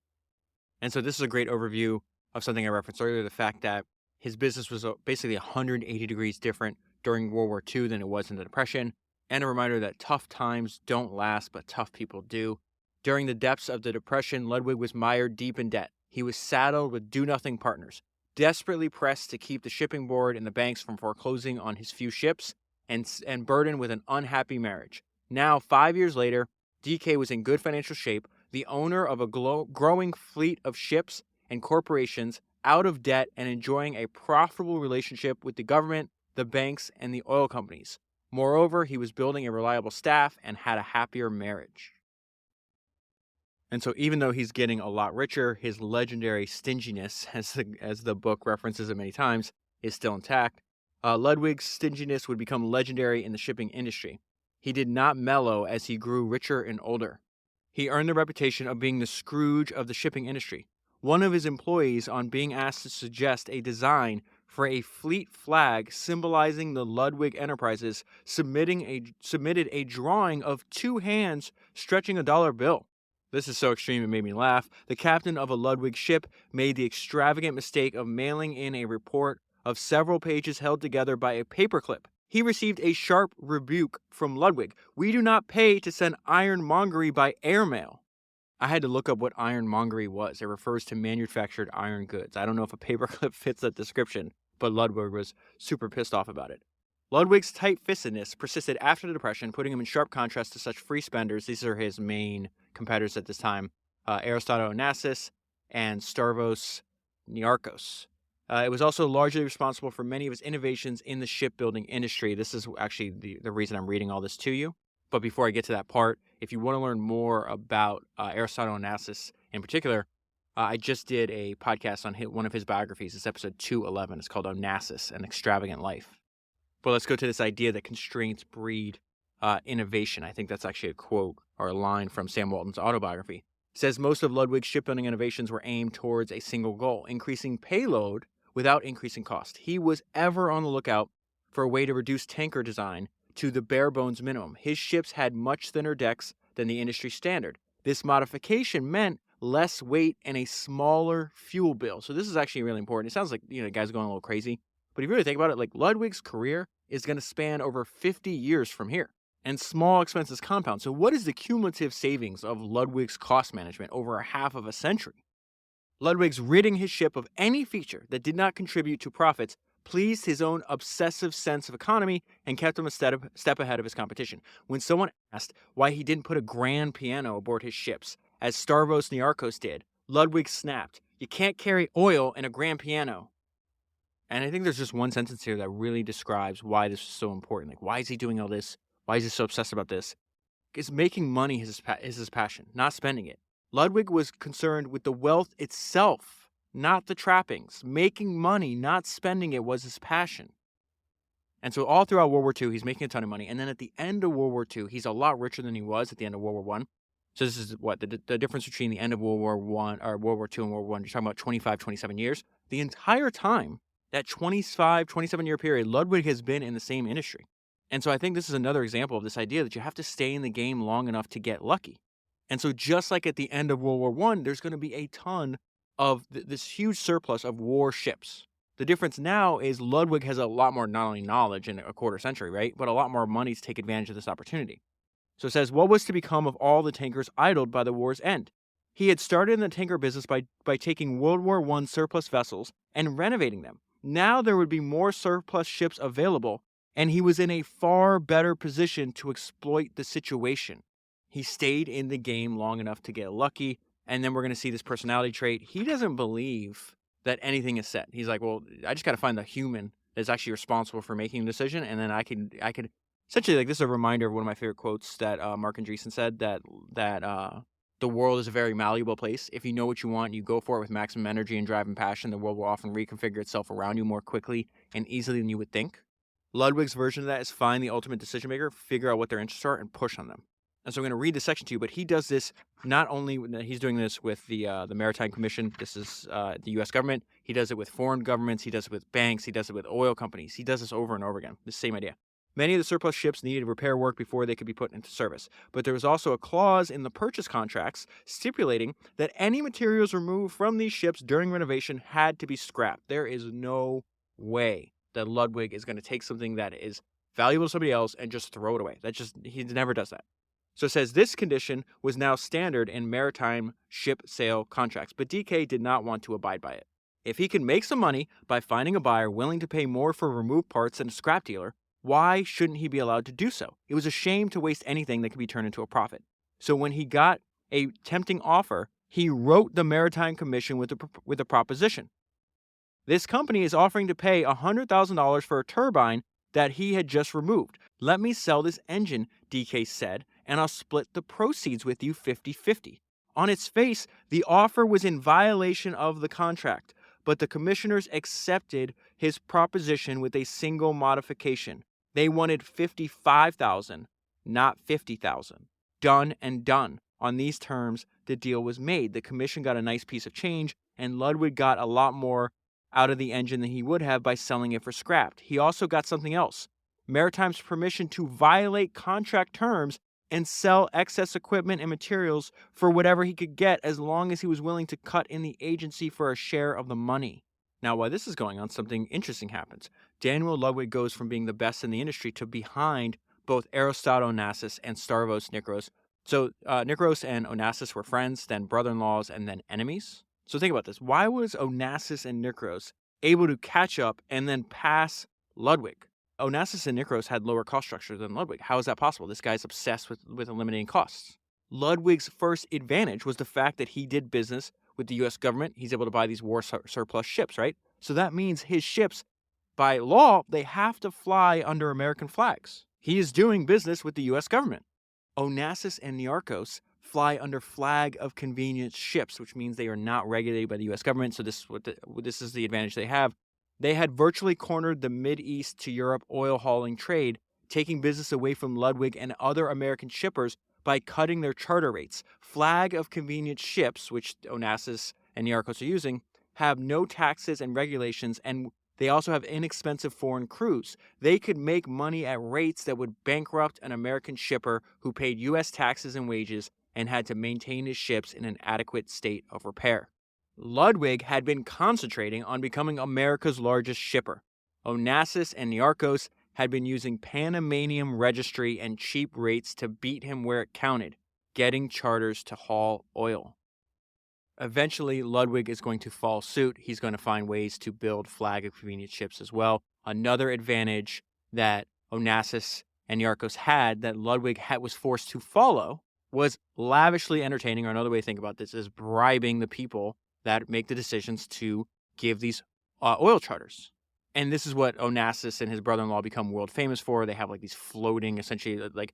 And so this is a great overview of something I referenced earlier, the fact that his business was basically 180 degrees different during World War II than it was in the Depression, and a reminder that tough times don't last, but tough people do. During the depths of the Depression, Ludwig was mired deep in debt. He was saddled with do-nothing partners, desperately pressed to keep the shipping board and the banks from foreclosing on his few ships, and burdened with an unhappy marriage. Now, 5 years later, DK was in good financial shape, the owner of a growing fleet of ships and corporations, out of debt and enjoying a profitable relationship with the government, the banks, and the oil companies. Moreover, he was building a reliable staff and had a happier marriage. And so even though he's getting a lot richer, his legendary stinginess, as the book references it many times, is still intact. Ludwig's stinginess would become legendary in the shipping industry. He did not mellow as he grew richer and older. He earned the reputation of being the Scrooge of the shipping industry. One of his employees, on being asked to suggest a design for a fleet flag symbolizing the Ludwig enterprises, submitted a drawing of two hands stretching a dollar bill. This is so extreme it made me laugh. The captain of a Ludwig ship made the extravagant mistake of mailing in a report of several pages held together by a paperclip. He received a sharp rebuke from Ludwig. "We do not pay to send ironmongery by airmail." I had to look up what ironmongery was. It refers to manufactured iron goods. I don't know if a paperclip fits that description, but Ludwig was super pissed off about it. Ludwig's tight-fistedness persisted after the Depression, putting him in sharp contrast to such free spenders. These are his main competitors at this time, Aristotle Onassis and Stavros Niarchos. It was also largely responsible for many of his innovations in the shipbuilding industry. This is actually the reason I'm reading all this to you. But before I get to that part, if you want to learn more about Aristotle Onassis in particular, I just did a podcast on one of his biographies. It's episode 211. It's called Onassis, An Extravagant Life. But let's go to this idea that constraints breed innovation. I think that's actually a quote or a line from Sam Walton's autobiography. It says most of Ludwig's shipbuilding innovations were aimed towards a single goal, increasing payload without increasing cost. He was ever on the lookout for a way to reduce tanker design to the bare bones minimum. His ships had much thinner decks than the industry standard. This modification meant less weight and a smaller fuel bill. So this is actually really important. It sounds like, the guy's going a little crazy. But if you really think about it, like Ludwig's career is going to span over 50 years from here. And small expenses compound. So what is the cumulative savings of Ludwig's cost management over a half of a century? Ludwig's ridding his ship of any feature that did not contribute to profits pleased his own obsessive sense of economy and kept him a step ahead of his competition. When someone asked why he didn't put a grand piano aboard his ships, as Stavros Niarchos did, Ludwig snapped, "You can't carry oil in a grand piano." And I think there's just one sentence here that really describes why this is so important. Like, why is he doing all this? Why is he so obsessed about this? Because making money is his passion, not spending it. Ludwig was concerned with the wealth itself, not the trappings. Making money, not spending it, was his passion. And so all throughout World War II, he's making a ton of money. And then at the end of World War II, he's a lot richer than he was at the end of World War I. So this is what the difference between the end of World War II and World War I. You're talking about 25, 27 years. The entire time, that 25, 27-year period, Ludwig has been in the same industry. And so I think this is another example of this idea that you have to stay in the game long enough to get lucky. And so just like at the end of World War I, there's going to be a ton of this huge surplus of war ships. The difference now is Ludwig has a lot more, not only knowledge in a quarter century, right, but a lot more money to take advantage of this opportunity. So it says, what was to become of all the tankers idled by the war's end? He had started in the tanker business by taking World War I surplus vessels and renovating them. Now there would be more surplus ships available, and he was in a far better position to exploit the situation. He stayed in the game long enough to get lucky, and then we're going to see this personality trait. He doesn't believe that anything is set. He's like, well, I just got to find the human that's actually responsible for making a decision, and then I could essentially, like, this is a reminder of one of my favorite quotes that Mark Andreessen said, that the world is a very malleable place. If you know what you want, you go for it with maximum energy and drive and passion, the world will often reconfigure itself around you more quickly and easily than you would think. Ludwig's version of that is find the ultimate decision maker, figure out what their interests are, and push on them. And so I'm going to read the section to you, but he does this not only, he's doing this with the Maritime Commission. This is the U.S. government. He does it with foreign governments. He does it with banks. He does it with oil companies. He does this over and over again, the same idea. Many of the surplus ships needed repair work before they could be put into service. But there was also a clause in the purchase contracts stipulating that any materials removed from these ships during renovation had to be scrapped. There is no way that Ludwig is going to take something that is valuable to somebody else and just throw it away. He never does that. So it says this condition was now standard in maritime ship sale contracts, but DK did not want to abide by it. If he could make some money by finding a buyer willing to pay more for removed parts than a scrap dealer, why shouldn't he be allowed to do so? It was a shame to waste anything that could be turned into a profit. So when he got a tempting offer, he wrote the Maritime Commission with a proposition. This company is offering to pay $100,000 for a turbine that he had just removed. Let me sell this engine, DK said, and I'll split the proceeds with you 50-50. On its face, the offer was in violation of the contract, but the commissioners accepted his proposition with a single modification. They wanted $55,000, not $50,000. Done and done. On these terms, the deal was made. The commission got a nice piece of change, and Ludwig got a lot more out of the engine than he would have by selling it for scrap. He also got something else: Maritime's permission to violate contract terms and sell excess equipment and materials for whatever he could get, as long as he was willing to cut in the agency for a share of the money. Now, while this is going on, something interesting happens. Daniel Ludwig goes from being the best in the industry to behind both Aristotle Onassis and Stavros Nikiros. So Nikiros and Onassis were friends, then brother-in-laws, and then enemies. So think about this. Why was Onassis and Nikiros able to catch up and then pass Ludwig? Onassis and Nikiros had lower cost structure than Ludwig. How is that possible? This guy's obsessed with eliminating costs. Ludwig's first advantage was the fact that he did business with the U.S. government. He's able to buy these war surplus ships, right? So that means his ships, by law, they have to fly under American flags. He is doing business with the U.S. government. Onassis and Niarchos fly under flag of convenience ships, which means they are not regulated by the U.S. government. So this is the advantage they have. They had virtually cornered the Mideast to Europe oil hauling trade, taking business away from Ludwig and other American shippers by cutting their charter rates. Flag of convenience ships, which Onassis and Niarchos are using, have no taxes and regulations, and they also have inexpensive foreign crews. They could make money at rates that would bankrupt an American shipper who paid U.S. taxes and wages and had to maintain his ships in an adequate state of repair. Ludwig had been concentrating on becoming America's largest shipper. Onassis and Niarchos had been using Panamanian registry and cheap rates to beat him where it counted, getting charters to haul oil. Eventually, Ludwig is going to follow suit. He's going to find ways to build flag of convenience ships as well. Another advantage that Onassis and Niarchos had that Ludwig was forced to follow was lavishly entertaining, or another way to think about this is bribing the people that make the decisions to give these oil charters. And this is what Onassis and his brother-in-law become world famous for. They have like these floating, essentially, like,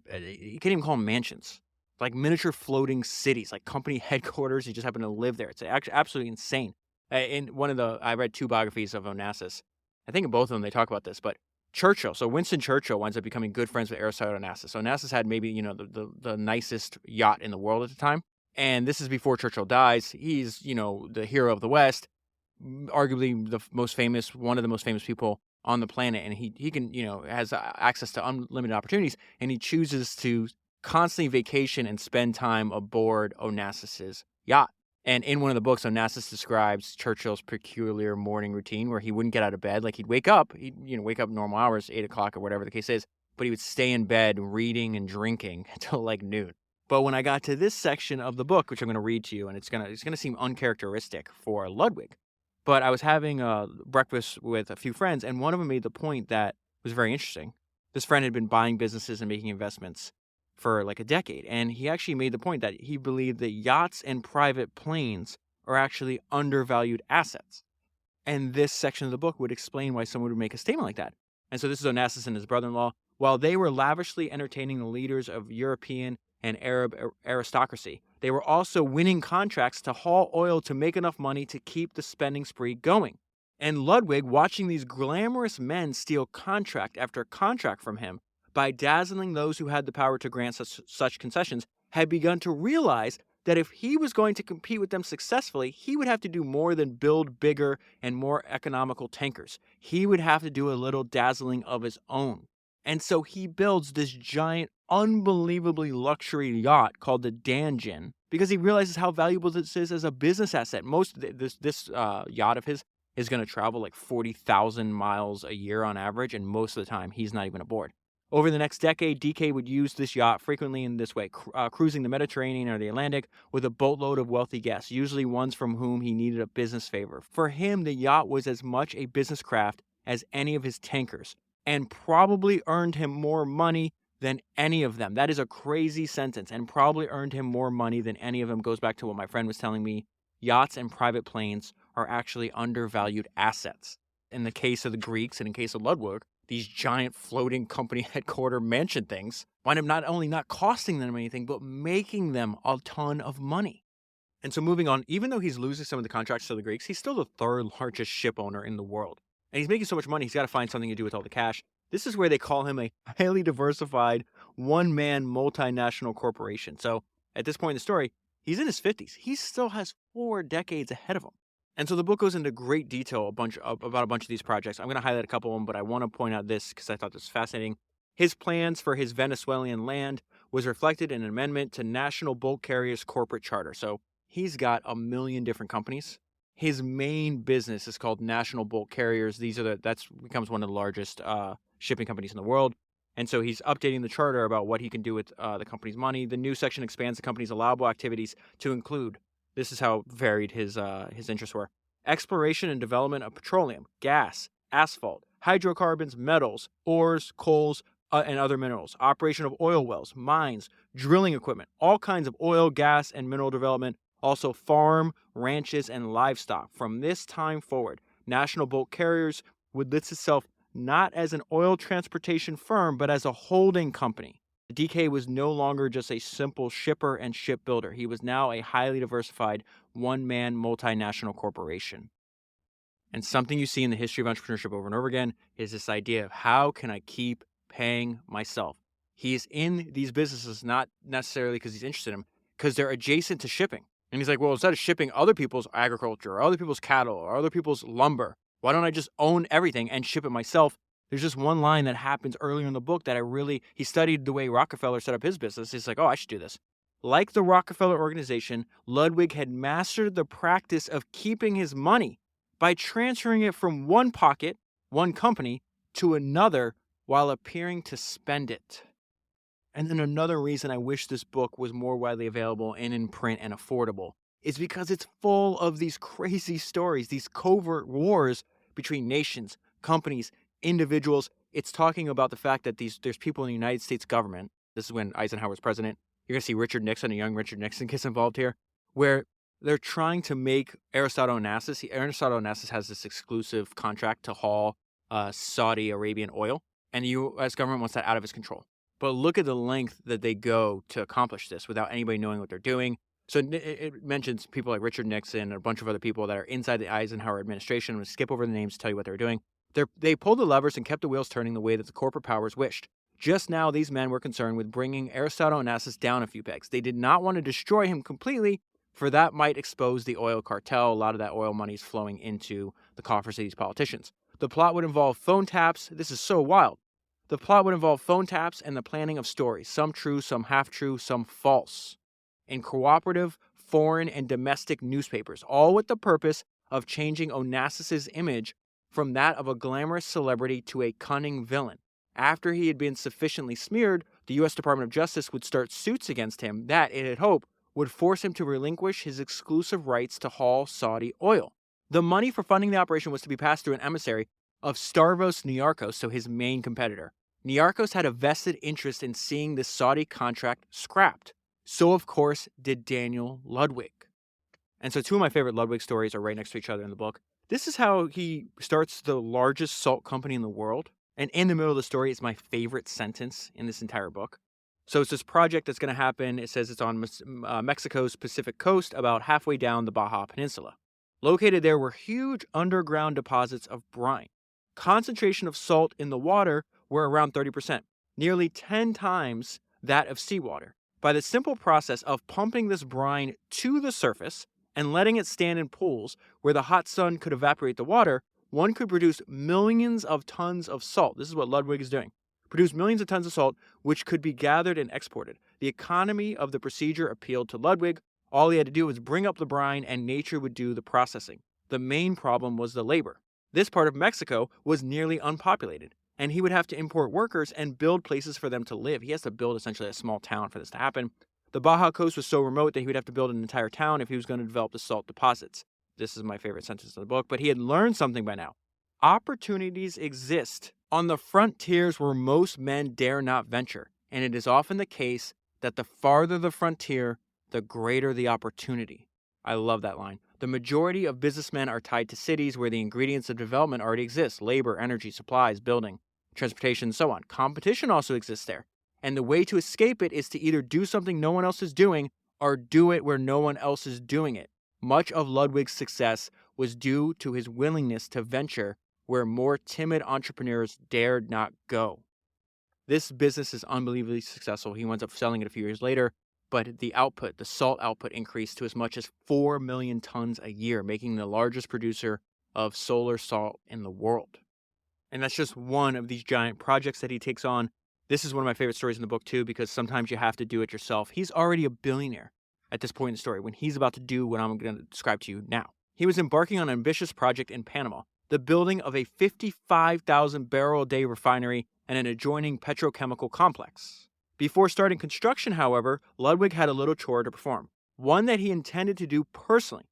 you can't even call them mansions, like miniature floating cities, like company headquarters. You just happen to live there. It's actually absolutely insane. In I read 2 biographies of Onassis. I think in both of them they talk about this, but Churchill. So Winston Churchill winds up becoming good friends with Aristotle Onassis. Onassis had maybe, the nicest yacht in the world at the time. And this is before Churchill dies. He's, the hero of the West, arguably one of the most famous people on the planet. And he can, has access to unlimited opportunities. And he chooses to constantly vacation and spend time aboard Onassis's yacht. And in one of the books, Onassis describes Churchill's peculiar morning routine where he wouldn't get out of bed. Like he'd wake up normal hours, 8 o'clock or whatever the case is, but he would stay in bed reading and drinking until like noon. But when I got to this section of the book, which I'm going to read to you, and it's gonna seem uncharacteristic for Ludwig, but I was having breakfast with a few friends, and one of them made the point that was very interesting. This friend had been buying businesses and making investments for like a decade, and he actually made the point that he believed that yachts and private planes are actually undervalued assets. And this section of the book would explain why someone would make a statement like that. And so this is Onassis and his brother-in-law. While they were lavishly entertaining the leaders of European and Arab aristocracy, they were also winning contracts to haul oil to make enough money to keep the spending spree going. And Ludwig, watching these glamorous men steal contract after contract from him by dazzling those who had the power to grant such concessions, had begun to realize that if he was going to compete with them successfully, he would have to do more than build bigger and more economical tankers. He would have to do a little dazzling of his own. And so he builds this giant, unbelievably luxury yacht called the Danjin because he realizes how valuable this is as a business asset. This yacht of his is going to travel like 40,000 miles a year on average, and most of the time he's not even aboard. Over the next decade, DK would use this yacht frequently in this way, cruising the Mediterranean or the Atlantic with a boatload of wealthy guests, usually ones from whom he needed a business favor. For him, the yacht was as much a business craft as any of his tankers, and probably earned him more money than any of them. That is a crazy sentence, and probably earned him more money than any of them. Goes back to what my friend was telling me. Yachts and private planes are actually undervalued assets. In the case of the Greeks and in case of Ludwig, these giant floating company headquarter mansion things wind up not only not costing them anything, but making them a ton of money. And so moving on, even though he's losing some of the contracts to the Greeks, he's still the third largest ship owner in the world. And he's making so much money, he's got to find something to do with all the cash. This is where they call him a highly diversified, one-man multinational corporation. So at this point in the story, he's in his 50s. He still has 4 decades ahead of him. And so the book goes into great detail about a bunch of these projects. I'm going to highlight a couple of them, but I want to point out this because I thought this was fascinating. His plans for his Venezuelan land was reflected in an amendment to National Bulk Carriers Corporate Charter. So he's got a million different companies. His main business is called National Bulk Carriers. That's becomes one of the largest shipping companies in the world. And so he's updating the charter about what he can do with the company's money. The new section expands the company's allowable activities to include, this is how varied his interests were: exploration and development of petroleum, gas, asphalt, hydrocarbons, metals, ores, coals, and other minerals, operation of oil wells, mines, drilling equipment, all kinds of oil, gas, and mineral development, also farm, ranches, and livestock. From this time forward, National Bulk Carriers would list itself not as an oil transportation firm, but as a holding company. The DK was no longer just a simple shipper and shipbuilder. He was now a highly diversified, one-man multinational corporation. And something you see in the history of entrepreneurship over and over again is this idea of how can I keep paying myself? He's in these businesses not necessarily because he's interested in them, because they're adjacent to shipping. And he's like, well, instead of shipping other people's agriculture or other people's cattle or other people's lumber, why don't I just own everything and ship it myself? There's just one line that happens earlier in the book that he studied the way Rockefeller set up his business. He's like, oh, I should do this. Like the Rockefeller organization, Ludwig had mastered the practice of keeping his money by transferring it from one pocket, one company, to another while appearing to spend it. And then another reason I wish this book was more widely available and in print and affordable is because it's full of these crazy stories, these covert wars between nations, companies, individuals. It's talking about the fact that there's people in the United States government. This is when Eisenhower's president. You're going to see Richard Nixon, a young Richard Nixon gets involved here, where they're trying to make Aristotle Onassis. Aristotle Onassis has this exclusive contract to haul Saudi Arabian oil, and the U.S. government wants that out of its control. But look at the length that they go to accomplish this without anybody knowing what they're doing. So it mentions people like Richard Nixon and a bunch of other people that are inside the Eisenhower administration. I'm going to skip over the names to tell you what they're doing. They pulled the levers and kept the wheels turning the way that the corporate powers wished. Just now, these men were concerned with bringing Aristotle Onassis down a few pegs. They did not want to destroy him completely, for that might expose the oil cartel. A lot of that oil money is flowing into the coffers of these politicians. The plot would involve phone taps. This is so wild. The plot would involve phone taps and the planning of stories, some true, some half-true, some false, in cooperative, foreign, and domestic newspapers, all with the purpose of changing Onassis's image from that of a glamorous celebrity to a cunning villain. After he had been sufficiently smeared, the U.S. Department of Justice would start suits against him that, it had hoped, would force him to relinquish his exclusive rights to haul Saudi oil. The money for funding the operation was to be passed through an emissary of Stavros Niarchos, so his main competitor. Niarchos had a vested interest in seeing this Saudi contract scrapped. So, of course, did Daniel Ludwig. And so 2 of my favorite Ludwig stories are right next to each other in the book. This is how he starts the largest salt company in the world. And in the middle of the story is my favorite sentence in this entire book. So it's this project that's going to happen. It says it's on Mexico's Pacific coast, about halfway down the Baja Peninsula. Located there were huge underground deposits of brine. Concentration of salt in the water were around 30%, nearly 10 times that of seawater. By the simple process of pumping this brine to the surface and letting it stand in pools where the hot sun could evaporate the water, one could produce millions of tons of salt. This is what Ludwig is doing. Produce millions of tons of salt, which could be gathered and exported. The economy of the procedure appealed to Ludwig. All he had to do was bring up the brine and nature would do the processing. The main problem was the labor. This part of Mexico was nearly unpopulated, and he would have to import workers and build places for them to live. He has to build essentially a small town for this to happen. The Baja coast was so remote that he would have to build an entire town if he was going to develop the salt deposits. This is my favorite sentence of the book, but he had learned something by now. Opportunities exist on the frontiers where most men dare not venture, and it is often the case that the farther the frontier, the greater the opportunity. I love that line. The majority of businessmen are tied to cities where the ingredients of development already exist: labor, energy, supplies, building, transportation, and so on. Competition also exists there. And the way to escape it is to either do something no one else is doing or do it where no one else is doing it. Much of Ludwig's success was due to his willingness to venture where more timid entrepreneurs dared not go. This business is unbelievably successful. He winds up selling it a few years later, but the output, the salt output, increased to as much as 4 million tons a year, making the largest producer of solar salt in the world. And that's just one of these giant projects that he takes on. This is one of my favorite stories in the book, too, because sometimes you have to do it yourself. He's already a billionaire at this point in the story when he's about to do what I'm going to describe to you now. He was embarking on an ambitious project in Panama, the building of a 55,000 barrel a day refinery and an adjoining petrochemical complex. Before starting construction, however, Ludwig had a little chore to perform, one that he intended to do personally.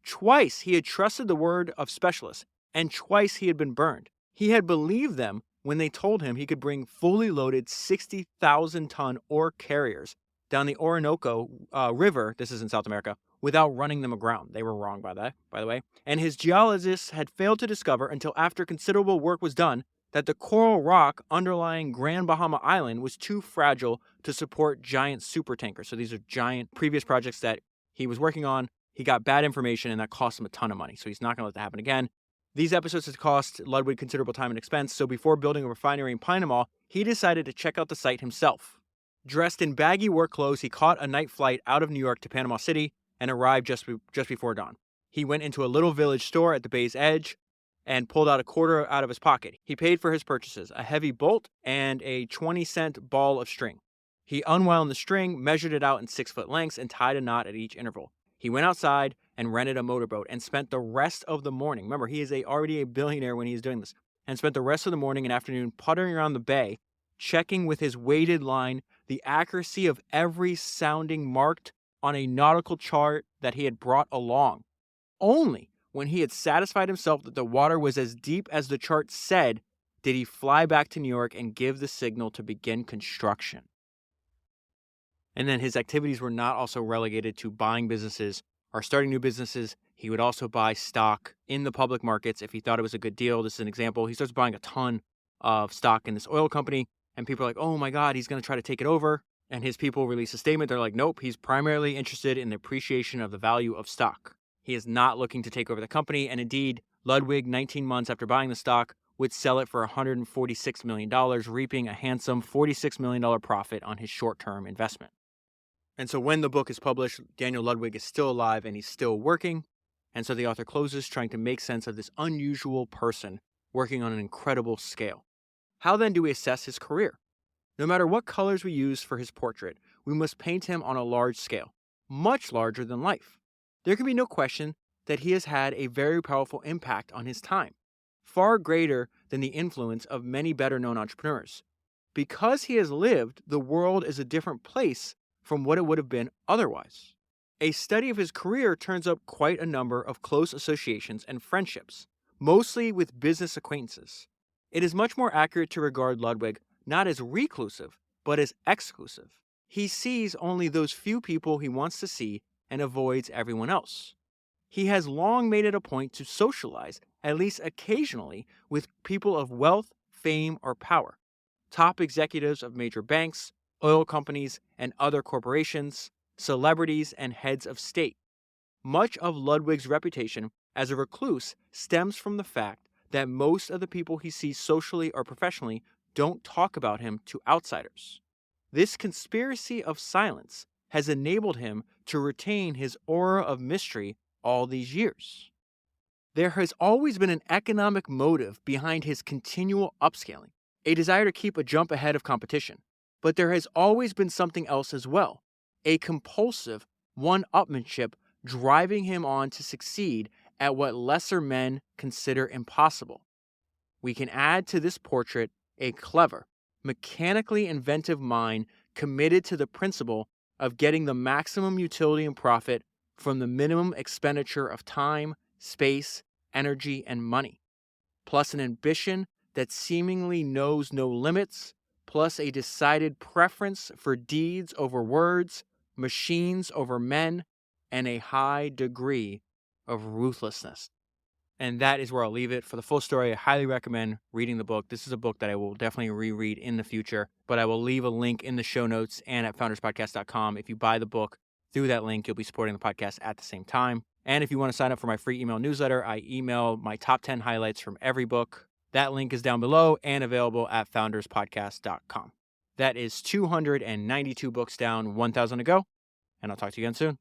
Twice he had trusted the word of specialists, and twice he had been burned. He had believed them when they told him he could bring fully loaded 60,000-ton ore carriers down the Orinoco River, this is in South America, without running them aground. They were wrong by the way. And his geologists had failed to discover until after considerable work was done that the coral rock underlying Grand Bahama Island was too fragile to support giant supertankers. So these are giant previous projects that he was working on. He got bad information and that cost him a ton of money. So he's not going to let that happen again. These episodes had cost Ludwig considerable time and expense, so before building a refinery in Panama, he decided to check out the site himself. Dressed in baggy work clothes, he caught a night flight out of New York to Panama City and arrived just before dawn. He went into a little village store at the bay's edge and pulled out a quarter out of his pocket. He paid for his purchases, a heavy bolt and a 20-cent ball of string. He unwound the string, measured it out in 6-foot lengths, and tied a knot at each interval. He went outside and rented a motorboat and spent the rest of the morning. Remember, he is already a billionaire when he's doing this. And spent the rest of the morning and afternoon puttering around the bay, checking with his weighted line the accuracy of every sounding marked on a nautical chart that he had brought along. Only when he had satisfied himself that the water was as deep as the chart said, did he fly back to New York and give the signal to begin construction. And then his activities were not also relegated to buying businesses or starting new businesses. He would also buy stock in the public markets if he thought it was a good deal. This is an example. He starts buying a ton of stock in this oil company, and people are like, oh my God, he's going to try to take it over. And his people release a statement. They're like, nope, he's primarily interested in the appreciation of the value of stock. He is not looking to take over the company. And indeed, Ludwig, 19 months after buying the stock, would sell it for $146 million, reaping a handsome $46 million profit on his short-term investment. And so when the book is published, Daniel Ludwig is still alive and he's still working. And so the author closes trying to make sense of this unusual person working on an incredible scale. How then do we assess his career? No matter what colors we use for his portrait, we must paint him on a large scale, much larger than life. There can be no question that he has had a very powerful impact on his time, far greater than the influence of many better-known entrepreneurs. Because he has lived, the world is a different place from what it would have been otherwise. A study of his career turns up quite a number of close associations and friendships, mostly with business acquaintances. It is much more accurate to regard Ludwig not as reclusive, but as exclusive. He sees only those few people he wants to see and avoids everyone else. He has long made it a point to socialize, at least occasionally, with people of wealth, fame, or power. Top executives of major banks, oil companies, and other corporations, celebrities, and heads of state. Much of Ludwig's reputation as a recluse stems from the fact that most of the people he sees socially or professionally don't talk about him to outsiders. This conspiracy of silence has enabled him to retain his aura of mystery all these years. There has always been an economic motive behind his continual upscaling, a desire to keep a jump ahead of competition. But there has always been something else as well, a compulsive one-upmanship driving him on to succeed at what lesser men consider impossible. We can add to this portrait a clever, mechanically inventive mind committed to the principle of getting the maximum utility and profit from the minimum expenditure of time, space, energy, and money, plus an ambition that seemingly knows no limits, plus a decided preference for deeds over words, machines over men, and a high degree of ruthlessness. And that is where I'll leave it. For the full story, I highly recommend reading the book. This is a book that I will definitely reread in the future, but I will leave a link in the show notes and at founderspodcast.com. If you buy the book through that link, you'll be supporting the podcast at the same time. And if you want to sign up for my free email newsletter, I email my top 10 highlights from every book. That link is down below and available at founderspodcast.com. That is 292 books down, 1,000 to go, and I'll talk to you again soon.